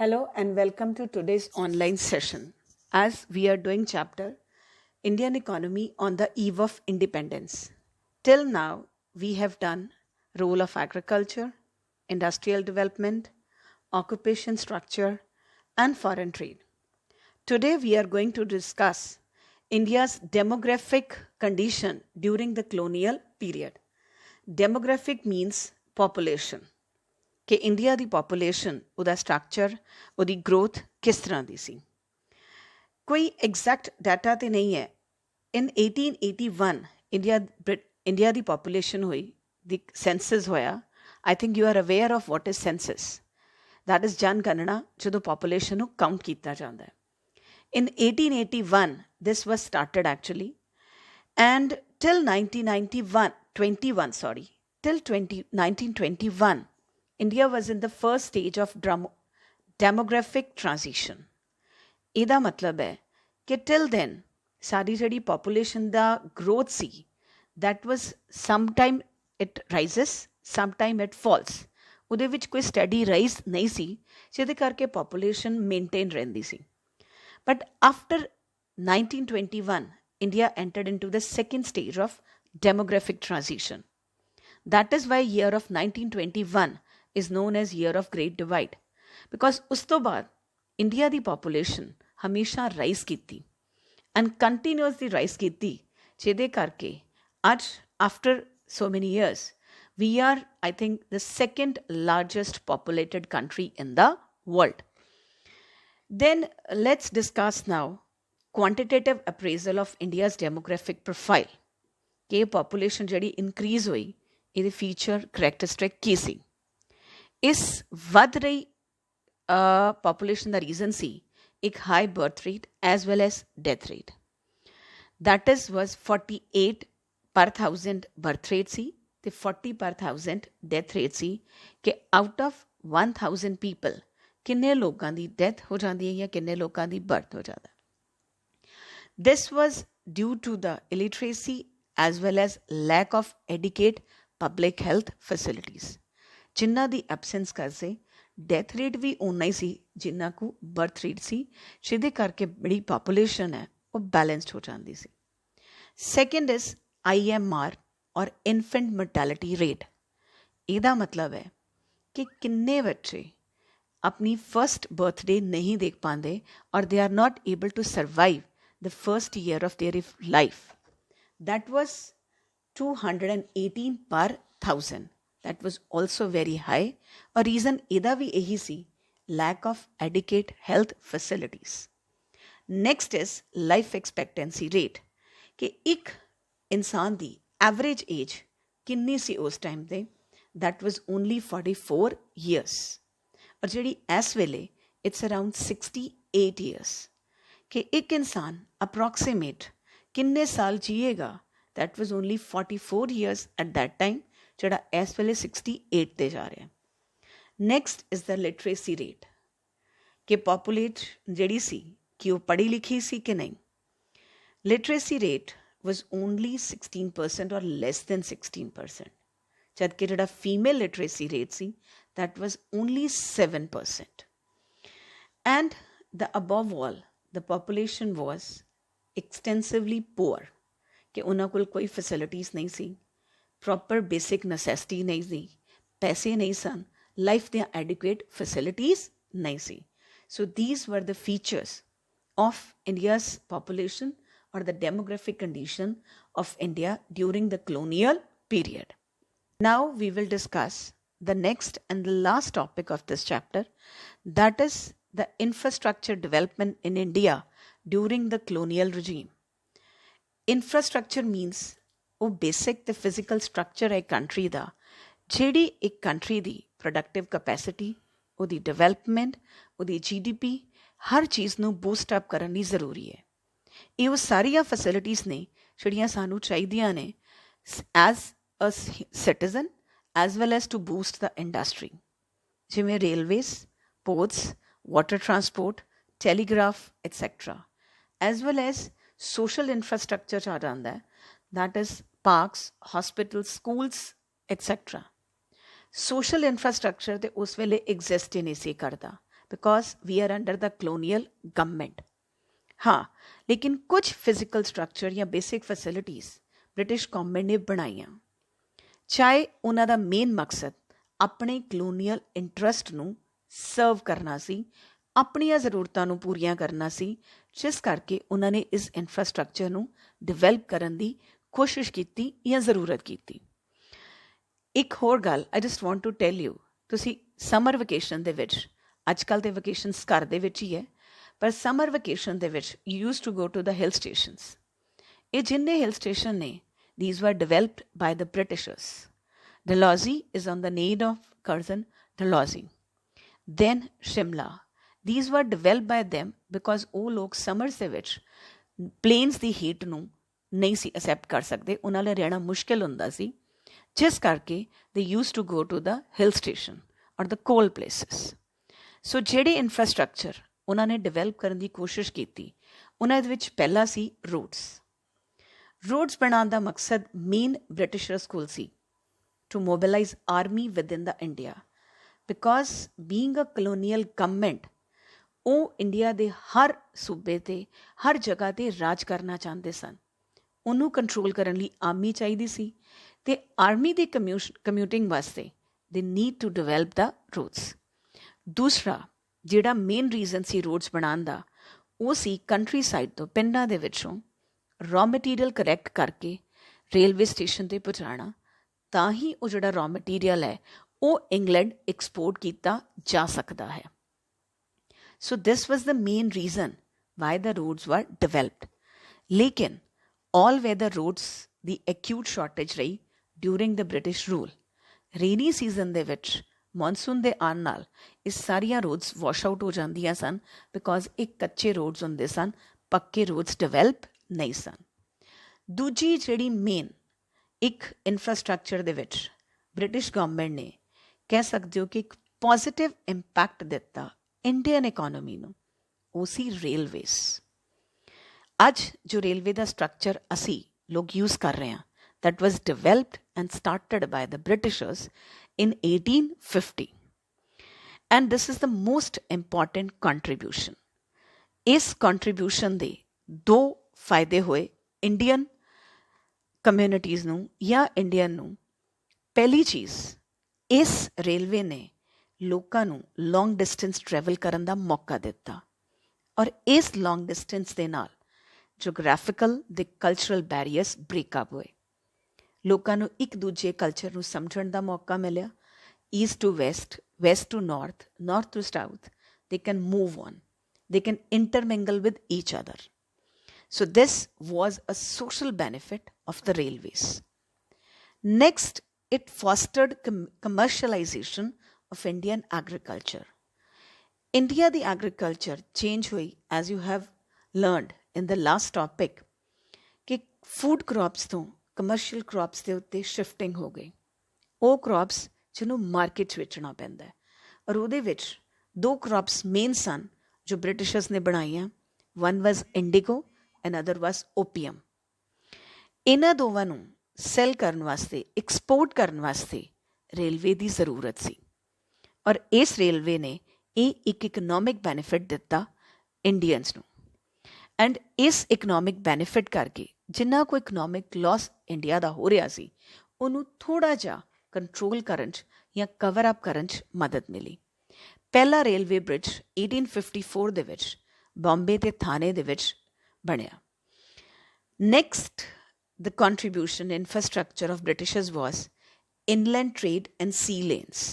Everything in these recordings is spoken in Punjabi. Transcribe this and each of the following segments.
Hello and welcome to today's online session. As we are doing chapter Indian economy on the eve of independence. Till now we have done role of agriculture, industrial development, occupation structure and foreign trade. Today we are going to discuss India's demographic condition during the colonial period. Demographic means population. ਕਿ ਇੰਡੀਆ ਦੀ ਪਾਪੂਲੇਸ਼ਨ ਉਹਦਾ ਸਟਰਕਚਰ ਉਹਦੀ ਗਰੋਥ ਕਿਸ ਤਰ੍ਹਾਂ ਦੀ ਸੀ ਕੋਈ ਐਗਜ਼ੈਕਟ ਡਾਟਾ ਤੇ ਨਹੀਂ ਹੈ ਇਨ 1881 ਇੰਡੀਆ ਦੀ ਪਾਪੂਲੇਸ਼ਨ ਹੋਈ ਦੀ ਸੈਂਸਸ ਹੋਇਆ I think you are aware of what is census that is ਜਨਗਣਨਾ ਜਦੋਂ ਪਾਪੂਲੇਸ਼ਨ ਨੂੰ ਕਾਊਂਟ ਕੀਤਾ ਜਾਂਦਾ ਹੈ in 1881 this was started actually and till 1921 India was in the first stage of demographic transition. ਇਹਦਾ ਮਤਲਬ ਹੈ ਕਿ till then ਸਾਡੀ ਜਿਹੜੀ population the growth C that was sometime it rises, sometime it falls. ਉਹਦੇ ਵਿੱਚ ਕੋਈ steady rise ਨਹੀਂ ਸੀ ਜਿਹਦੇ ਕਰਕੇ population maintain ਰਹਿੰਦੀ ਸੀ. But after 1921, India entered into the second stage of demographic transition. That is why year of 1921 is known as year of great divide because ਉਸ ਤੋਂ ਬਾਅਦ ਇੰਡੀਆ ਦੀ ਪਾਪੂਲੇਸ਼ਨ ਹਮੇਸ਼ਾ ਰਾਈਜ਼ ਕੀਤੀ ਐਂਡ ਕੰਟੀਨਿਊਸਲੀ ਰਾਈਜ਼ ਕੀਤੀ ਜਿਹਦੇ ਕਰਕੇ ਅੱਜ after so many years we are I think the second largest populated country in the world. Then let's discuss now quantitative appraisal of India's demographic profile ਕਿ population ਜਿਹੜੀ increase ਹੋਈ ਇਹਦੇ feature characteristic ਕੀ ਸੀ ਇਸ ਵੱਧ ਰਹੀ ਪਾਪੂਲੇਸ਼ਨ ਦਾ ਰੀਜ਼ਨ ਸੀ ਇੱਕ high birth rate as well as death rate that is was 48 per 1000 birth rate ਸੀ ਅਤੇ 40 ਪਰ 1000 ਡੈਥ ਰੇਟ ਸੀ ਕਿ ਆਊਟ ਆਫ 1000 ਪੀਪਲ ਕਿੰਨੇ ਲੋਕਾਂ ਦੀ ਡੈਥ ਹੋ ਜਾਂਦੀ ਹੈ ਜਾਂ ਕਿੰਨੇ ਲੋਕਾਂ ਦੀ ਬਰਥ ਹੋ ਜਾਂਦਾ this was due to the illiteracy as well as lack of adequate public health facilities ਜਿਨ੍ਹਾਂ ਦੀ ਐਬਸੈਂਸ ਕਰਕੇ ਡੈਥ ਰੇਟ ਵੀ ਓਨਾ ਹੀ ਸੀ ਜਿੰਨਾ ਕੁ ਬਰਥ ਰੇਟ ਸੀ ਜਿਹਦੇ ਕਰਕੇ ਜਿਹੜੀ ਪਾਪੂਲੇਸ਼ਨ ਹੈ ਉਹ ਬੈਲੈਂਸਡ ਹੋ ਜਾਂਦੀ ਸੀ ਸੈਕਿੰਡ ਇਜ਼ IMR ਔਰ ਇਨਫੈਂਟ ਮੋਰਟੈਲਿਟੀ ਰੇਟ ਇਹਦਾ ਮਤਲਬ ਹੈ ਕਿ ਕਿੰਨੇ ਬੱਚੇ ਆਪਣੀ ਫਸਟ ਬਰਥਡੇ ਨਹੀਂ ਦੇਖ ਪਾਉਂਦੇ ਔਰ they are not able to survive the first year of their life that was 218 per 1000 that was also very high. A reason ਇਹਦਾ ਵੀ ਇਹੀ ਸੀ lack of adequate health facilities. Next is life expectancy rate ਕਿ ਇੱਕ ਇਨਸਾਨ ਦੀ average age ਕਿੰਨੀ ਸੀ ਉਸ ਟਾਈਮ ਤੇ that was only 44 years ਔਰ ਜਿਹੜੀ ਇਸ ਵੇਲੇ it's around 68 years ਕਿ ਇੱਕ ਇਨਸਾਨ approximate ਕਿੰਨੇ ਸਾਲ ਜੀਏਗਾ that was only 44 years at that time ਜਿਹੜਾ ਇਸ ਵੇਲੇ 68 ਤੇ ਜਾ ਰਿਹਾ next is the literacy rate ਕਿ ਪਾਪੂਲੇਟ ਜਿਹੜੀ ਸੀ ਕਿ ਉਹ ਪੜ੍ਹੀ ਲਿਖੀ ਸੀ ਕਿ ਨਹੀਂ ਲਿਟਰੇਸੀ ਰੇਟ ਵਾਜ਼ ਓਨਲੀ 16% ਔਰ ਲੈਸ ਦੈਨ 16% ਜਦ ਕਿ ਜਿਹੜਾ ਫੀਮੇਲ ਲਿਟਰੇਸੀ ਰੇਟ ਸੀ that was only 7% and the above all the population was extensively poor ਕਿ ਉਹਨਾਂ ਕੋਲ ਕੋਈ ਫੈਸਿਲਿਟੀਜ਼ ਨਹੀਂ ਸੀ ਪ੍ਰੋਪਰ ਬੇਸਿਕ ਨੈਸੈਸਿਟੀ ਨਹੀਂ ਸੀ ਪੈਸੇ ਨਹੀਂ ਸਨ ਲਾਈਫ ਦੀਆਂ ਐਡਿਕੁਏਟ ਫੈਸਿਲਿਟੀਜ਼ ਨਹੀਂ ਸੀ so these were the features of India's population ਔਰ the demographic condition of India during the colonial period. Now we will discuss the next and the last topic of this chapter, that is the infrastructure development in India during the colonial regime. Infrastructure means ਉਹ ਬੇਸਿਕ ਅਤੇ ਫਿਜ਼ੀਕਲ ਸਟਰਕਚਰ ਹੈ ਕੰਟਰੀ ਦਾ ਜਿਹੜੀ ਇੱਕ ਕੰਟਰੀ ਦੀ ਪ੍ਰੋਡਕਟਿਵ ਕੈਪੈਸਿਟੀ ਉਹਦੀ ਡਿਵੈਲਪਮੈਂਟ ਉਹਦੀ GDP ਹਰ ਚੀਜ਼ ਨੂੰ ਬੂਸਟ ਅਪ ਕਰਨ ਲਈ ਜ਼ਰੂਰੀ ਹੈ ਇਹ ਉਹ ਸਾਰੀਆਂ ਫੈਸਿਲਿਟੀਜ਼ ਨੇ ਜਿਹੜੀਆਂ ਸਾਨੂੰ ਚਾਹੀਦੀਆਂ ਨੇ as a citizen as well as to boost the industry ਜਿਵੇਂ railways ports water transport telegraph etcetera as well as social infrastructure 'ਚ ਆ ਜਾਂਦਾ ਹੈ that is parks, hospitals, schools, etc. Social infrastructure ਤੇ ਉਸ ਵੇਲੇ exist ਹੀ ਨਹੀਂ ਸੀ ਕਰਦਾ because we are under the colonial government. हाँ, लेकिन कुछ फिजिकल स्ट्रक्चर या बेसिक फैसिलिटीज़ ब्रिटिश गवर्नमेंट ने बनाईਆਂ, ਚਾਹੇ ਉਹਨਾਂ ਦਾ ਮੇਨ ਮਕਸਦ ਆਪਣੇ ਕਲੋਨੀਅਲ ਇੰਟਰਸਟ ਨੂੰ ਸਰਵ ਕਰਨਾ ਸੀ, ਆਪਣੀਆਂ ਜ਼ਰੂਰਤਾਂ ਨੂੰ ਪੂਰੀਆਂ ਕਰਨਾ ਸੀ, ਜਿਸ ਕਰਕੇ ਉਹਨਾਂ ਨੇ ਇਸ ਇਨਫਰਾਸਟ੍ਰਕਚਰ ਨੂੰ ਡਿਵੈਲਪ ਕਰਨ ਦੀ ਕੋਸ਼ਿਸ਼ ਕੀਤੀ ਜਾਂ ਜ਼ਰੂਰਤ ਕੀਤੀ। ਇੱਕ ਹੋਰ ਗੱਲ I just want to tell you, ਤੁਸੀਂ ਸਮਰ ਵਕੇਸ਼ਨ ਦੇ ਵਿੱਚ, ਅੱਜ ਕੱਲ੍ਹ ਦੇ ਵਕੇਸ਼ਨਸ ਘਰ ਦੇ ਵਿੱਚ ਹੀ ਹੈ, ਪਰ ਸਮਰ ਵਕੇਸ਼ਨ ਦੇ ਵਿੱਚ you use to go to the hill stations. ਇਹ ਜਿੰਨੇ ਹਿਲ ਸਟੇਸ਼ਨ ਨੇ, these were developed by the Britishers. Dalhousie is on the need of Curzon Dalhousie. Then Shimla. These were developed by them because ਉਹ ਲੋਕ ਸਮਰਸ ਦੇ ਵਿੱਚ ਪਲੇਨਸ ਦੀ ਹੀਟ ਨੂੰ ਨਹੀਂ ਸੀ ਅਸੈਪਟ ਕਰ ਸਕਦੇ, ਉਹਨਾਂ ਲਈ ਰਹਿਣਾ ਮੁਸ਼ਕਿਲ ਹੁੰਦਾ ਸੀ, ਜਿਸ ਕਰਕੇ they use to go to the hill station or the cold places. ਸੋ ਜਿਹੜੇ ਇਨਫਰਾਸਟ੍ਰਕਚਰ ਉਹਨਾਂ ਨੇ ਡਿਵੈਲਪ ਕਰਨ ਦੀ ਕੋਸ਼ਿਸ਼ ਕੀਤੀ, ਉਹਨਾਂ ਦੇ ਵਿੱਚ ਪਹਿਲਾ ਸੀ ਰੋਡਸ। ਰੋਡਸ ਬਣਾਉਣ ਦਾ ਮਕਸਦ ਮੇਨ ਬ੍ਰਿਟਿਸ਼ਰ ਸਕੂਲ ਸੀ to mobilise army within the India, because being a colonial government ਉਹ ਇੰਡੀਆ ਦੇ ਹਰ ਸੂਬੇ 'ਤੇ, ਹਰ ਜਗ੍ਹਾ 'ਤੇ ਰਾਜ ਕਰਨਾ ਚਾਹੁੰਦੇ ਸਨ। ਉਹਨੂੰ ਕੰਟਰੋਲ ਕਰਨ ਲਈ ਆਰਮੀ ਚਾਹੀਦੀ ਸੀ, ਅਤੇ ਆਰਮੀ ਦੀ ਕਮਿਊਟਿੰਗ ਵਾਸਤੇ they need to develop the roads. ਦੂਸਰਾ ਜਿਹੜਾ ਮੇਨ ਰੀਜ਼ਨ ਸੀ ਰੋਡਸ ਬਣਾਉਣ ਦਾ, ਉਹ ਸੀ ਕੰਟਰੀ ਸਾਈਡ ਤੋਂ, ਪਿੰਡਾਂ ਦੇ ਵਿੱਚੋਂ ਰॉ ਮਟੀਰੀਅਲ ਕਰੈਕਟ ਕਰਕੇ ਰੇਲਵੇ ਸਟੇਸ਼ਨ 'ਤੇ ਪਹੁੰਚਾਉਣਾ, ਤਾਂ ਹੀ ਉਹ ਜਿਹੜਾ ਰॉ ਮਟੀਰੀਅਲ ਹੈ ਉਹ ਇੰਗਲੈਂਡ ਐਕਸਪੋਰਟ ਕੀਤਾ ਜਾ ਸਕਦਾ ਹੈ। So this was the main reason why the roads were developed. ਲੇਕਿਨ ਆਲ ਵੈਦਰ ਰੋਡਸ ਦੀ ਐਕਿਊਟ ਸ਼ਾਰਟੇਜ ਰਹੀ during the British rule. Rainy season ਦੇ ਵਿੱਚ ਮੌਨਸੂਨ ਦੇ ਆਉਣ ਨਾਲ ਇਹ ਸਾਰੀਆਂ ਰੋਡਸ ਵਾਸ਼ ਆਊਟ ਹੋ ਜਾਂਦੀਆਂ ਸਨ, ਬਿਕੋਜ਼ ਇਹ ਕੱਚੇ ਰੋਡਸ ਹੁੰਦੇ ਸਨ, ਪੱਕੇ ਰੋਡਸ ਡਿਵੈਲਪ ਨਹੀਂ ਸਨ। ਦੂਜੀ ਜਿਹੜੀ ਮੇਨ ਇੱਕ ਇਨਫਰਾਸਟ੍ਰਕਚਰ ਦੇ ਵਿੱਚ ਬ੍ਰਿਟਿਸ਼ ਗਵਰਨਮੈਂਟ ਨੇ ਕਹਿ ਸਕਦੇ ਹੋ ਕਿ ਇੱਕ ਪੋਜ਼ੀਟਿਵ ਇੰਪੈਕਟ ਦਿੱਤਾ ਇੰਡੀਅਨ ਇਕੋਨਮੀ ਨੂੰ, ਉਹ ਸੀ ਰੇਲਵੇਜ਼। ਅੱਜ ਜੋ ਰੇਲਵੇ ਦਾ ਸਟਰਕਚਰ ਅਸੀਂ ਲੋਕ ਯੂਜ਼ ਕਰ ਰਹੇ ਹਾਂ, that was developed and started by the Britishers in 1850. And this is the most important contribution. ਇਸ contribution ਦੇ ਦੋ ਫਾਇਦੇ ਹੋਏ ਇੰਡੀਅਨ ਕਮਿਊਨਿਟੀਜ਼ ਨੂੰ ਜਾਂ ਇੰਡੀਅਨ ਨੂੰ। ਪਹਿਲੀ ਚੀਜ਼, ਇਸ ਰੇਲਵੇ ਨੇ ਲੋਕਾਂ ਨੂੰ ਲੌਂਗ ਡਿਸਟੈਂਸ ਟਰੈਵਲ ਕਰਨ ਦਾ ਮੌਕਾ ਦਿੱਤਾ, ਔਰ ਇਸ ਲੌਂਗ ਡਿਸਟੈਂਸ ਦੇ ਨਾਲ ਜੋਗ੍ਰਾਫਿਕਲ ਦੇ ਕਲਚਰਲ ਬੈਰੀਅਰਸ ਬ੍ਰੇਕਅਪ ਹੋਏ। ਲੋਕਾਂ ਨੂੰ ਇੱਕ ਦੂਜੇ ਕਲਚਰ ਨੂੰ ਸਮਝਣ ਦਾ ਮੌਕਾ ਮਿਲਿਆ। East to west, west to north, north to south, they can move on, they can intermingle with each other. So this was a social benefit of the railways. Next, it fostered commercialization of Indian agriculture. India the agriculture change hui, as you have learned in the last topic, कि food crops ਤੋਂ commercial crops ਦੇ ਉੱਤੇ shifting ਹੋ ਗਈ। ਉਹ crops ਜਿਹਨੂੰ ਮਾਰਕੀਟ 'ਚ ਵੇਚਣਾ ਪੈਂਦਾ ਹੈ, ਔਰ ਉਹਦੇ ਵਿੱਚ ਦੋ crops ਮੇਨ ਸਨ ਜੋ ਬ੍ਰਿਟਿਸ਼ਰਸ ਨੇ ਬਣਾਈਆਂ। one was indigo, another was opium. ਇਹਨਾਂ ਦੋਵਾਂ ਨੂੰ ਸੈਲ ਕਰਨ ਵਾਸਤੇ, ਐਕਸਪੋਰਟ ਕਰਨ ਵਾਸਤੇ ਰੇਲਵੇ ਦੀ ਜ਼ਰੂਰਤ ਸੀ, ਔਰ ਇਸ ਰੇਲਵੇ ਨੇ ਇਹ ਇੱਕ ਇਕਨੋਮਿਕ ਬੈਨੀਫਿਟ ਦਿੱਤਾ ਇੰਡੀਅਨਸ ਨੂੰ। ਐਂਡ ਇਸ ਇਕਨੋਮਿਕ ਬੈਨੀਫਿਟ ਕਰਕੇ ਜਿੰਨਾ ਕੋਈ ਇਕਨੋਮਿਕ ਲਾਸ ਇੰਡੀਆ ਦਾ ਹੋ ਰਿਹਾ ਸੀ, ਉਹਨੂੰ ਥੋੜ੍ਹਾ ਜਿਹਾ ਕੰਟਰੋਲ ਕਰਨ 'ਚ ਜਾਂ ਕਵਰ ਅਪ ਕਰਨ 'ਚ ਮਦਦ ਮਿਲੀ। ਪਹਿਲਾ ਰੇਲਵੇ ਬ੍ਰਿਜ 1854 ਦੇ ਵਿੱਚ ਬੰਬੇ ਅਤੇ ਥਾਣੇ ਦੇ ਵਿੱਚ ਬਣਿਆ। Next, the contribution infrastructure of Britishers was inland trade and sea lanes.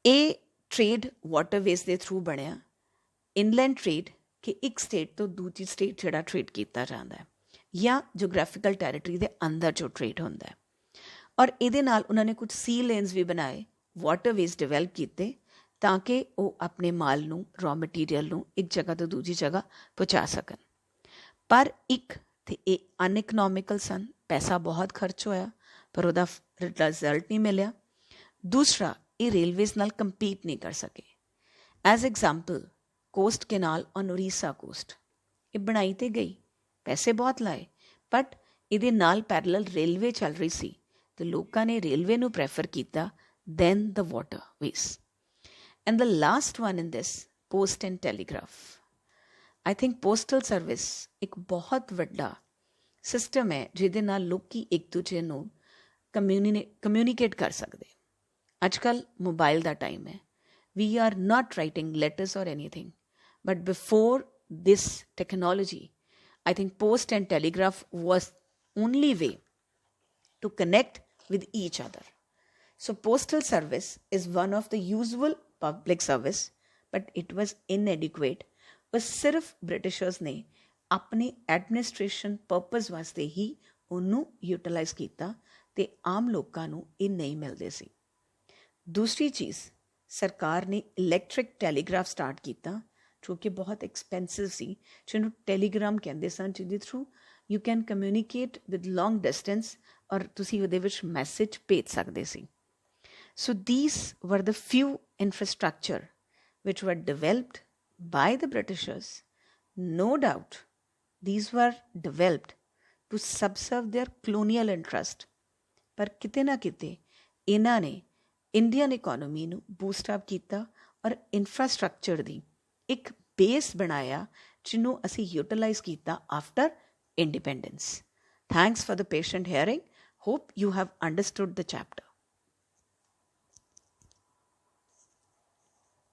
ਇਹ ਟ੍ਰੇਡ ਵਾਟਰਵੇਜ਼ ਦੇ ਥਰੂ ਬਣਿਆ। ਇਨਲੈਂਡ ਟ੍ਰੇਡ ਕਿ ਇੱਕ ਸਟੇਟ ਤੋਂ ਦੂਜੀ ਸਟੇਟ ਜਿਹੜਾ ਟ੍ਰੇਡ ਕੀਤਾ ਜਾਂਦਾ ਹੈ, ਜਾਂ ਜੋਗ੍ਰਾਫਿਕਲ ਟੈਰੀਟਰੀ ਦੇ ਅੰਦਰ ਜੋ ਟ੍ਰੇਡ ਹੁੰਦਾ ਹੈ, ਔਰ ਇਹਦੇ ਨਾਲ ਉਹਨਾਂ ਨੇ ਕੁਝ ਸੀ ਲੇਨਸ ਵੀ ਬਣਾਏ, ਵਾਟਰਵੇਜ਼ ਡਿਵੈਲਪ ਕੀਤੇ, ਤਾਂ ਕਿ ਉਹ ਆਪਣੇ ਮਾਲ ਨੂੰ, ਰॉ ਮਟੀਰੀਅਲ ਨੂੰ ਇੱਕ ਜਗ੍ਹਾ ਤੋਂ ਦੂਜੀ ਜਗ੍ਹਾ ਪਹੁੰਚਾ ਸਕਣ। ਪਰ ਇੱਕ ਤੇ ਇਹ ਅਨਇਕਨੋਮਿਕਲ ਸਨ, ਪੈਸਾ ਬਹੁਤ ਖਰਚ ਹੋਇਆ ਪਰ ਉਹਦਾ ਰਿਜ਼ਲਟ ਨਹੀਂ ਮਿਲਿਆ। ਦੂਸਰਾ, ਇਹ ਰੇਲਵੇਜ਼ ਨਾਲ ਕੰਪੀਟ ਨਹੀਂ ਕਰ ਸਕੇ। As example, coast canal on Orissa coast, ਇਹ ਬਣਾਈ ਤੇ ਗਈ, ਪੈਸੇ ਬਹੁਤ ਲਾਏ, ਬਟ ਇਹਦੇ ਨਾਲ ਪੈਰਲਲ ਰੇਲਵੇ ਚੱਲ ਰਹੀ ਸੀ, ਤੇ ਲੋਕਾਂ ਨੇ ਰੇਲਵੇ ਨੂੰ ਪ੍ਰੈਫਰ ਕੀਤਾ than the waterways. And the last one in this, post and telegraph. I think postal service ਇੱਕ ਬਹੁਤ ਵੱਡਾ ਸਿਸਟਮ ਹੈ ਜਿਹਦੇ ਨਾਲ ਲੋਕੀ ਇੱਕ ਦੂਜੇ ਨੂੰ ਕਮਿਊਨੀਕੇਟ ਕਰ ਸਕਦੇ। ਅੱਜ ਕੱਲ੍ਹ ਮੋਬਾਈਲ ਦਾ ਟਾਈਮ ਹੈ। We are not writing letters or anything. But before this technology, I think post and telegraph was only way to connect with each other. So postal service is one of the usual public service, but it was inadequate. बस सिर्फ ब्रिटिशर्स ने अपने ਐਡਮਿਨਿਸਟ੍ਰੇਸ਼ਨ ਪਰਪਸ ਵਾਸਤੇ ਹੀ ਉਹਨੂੰ ਯੂਟੀਲਾਈਜ਼ ਕੀਤਾ ਤੇ ਆਮ ਲੋਕਾਂ ਨੂੰ ਇਹ ਨਹੀਂ ਮਿਲਦੇ ਸੀ। ਦੂਸਰੀ ਚੀਜ਼, ਸਰਕਾਰ ਨੇ ਇਲੈਕਟ੍ਰਿਕ ਟੈਲੀਗ੍ਰਾਫ ਸਟਾਰਟ ਕੀਤਾ ਜੋ ਕਿ ਬਹੁਤ ਐਕਸਪੈਂਸਿਵ ਸੀ, ਜਿਹਨੂੰ ਟੈਲੀਗ੍ਰਾਮ ਕਹਿੰਦੇ ਸਨ, ਜਿਹਦੇ through you can communicate with long distance ਔਰ ਤੁਸੀਂ ਉਹਦੇ ਵਿੱਚ ਮੈਸੇਜ ਭੇਜ ਸਕਦੇ ਸੀ। ਸੋ ਦੀਸ ਵਰ ਦ ਫਿਊ ਇਨਫਰਾਸਟਰਕਚਰ ਵਿਚ ਵਰ developed by the Britishers. No doubt these were developed to subserve their colonial interest. ਪਰ ਕਿਤੇ ਨਾ ਕਿਤੇ ਇਹਨਾਂ ਨੇ ਇੰਡੀਅਨ ਇਕੋਨਮੀ ਨੂੰ ਬੂਸਟ ਅਪ ਕੀਤਾ ਔਰ ਇਨਫਰਾਸਟਰਕਚਰ ਦੀ ਇੱਕ ਬੇਸ ਬਣਾਇਆ ਜਿਹਨੂੰ ਅਸੀਂ ਯੂਟੀਲਾਈਜ਼ ਕੀਤਾ after independence. Thanks for the patient hearing. Hope you have understood the chapter.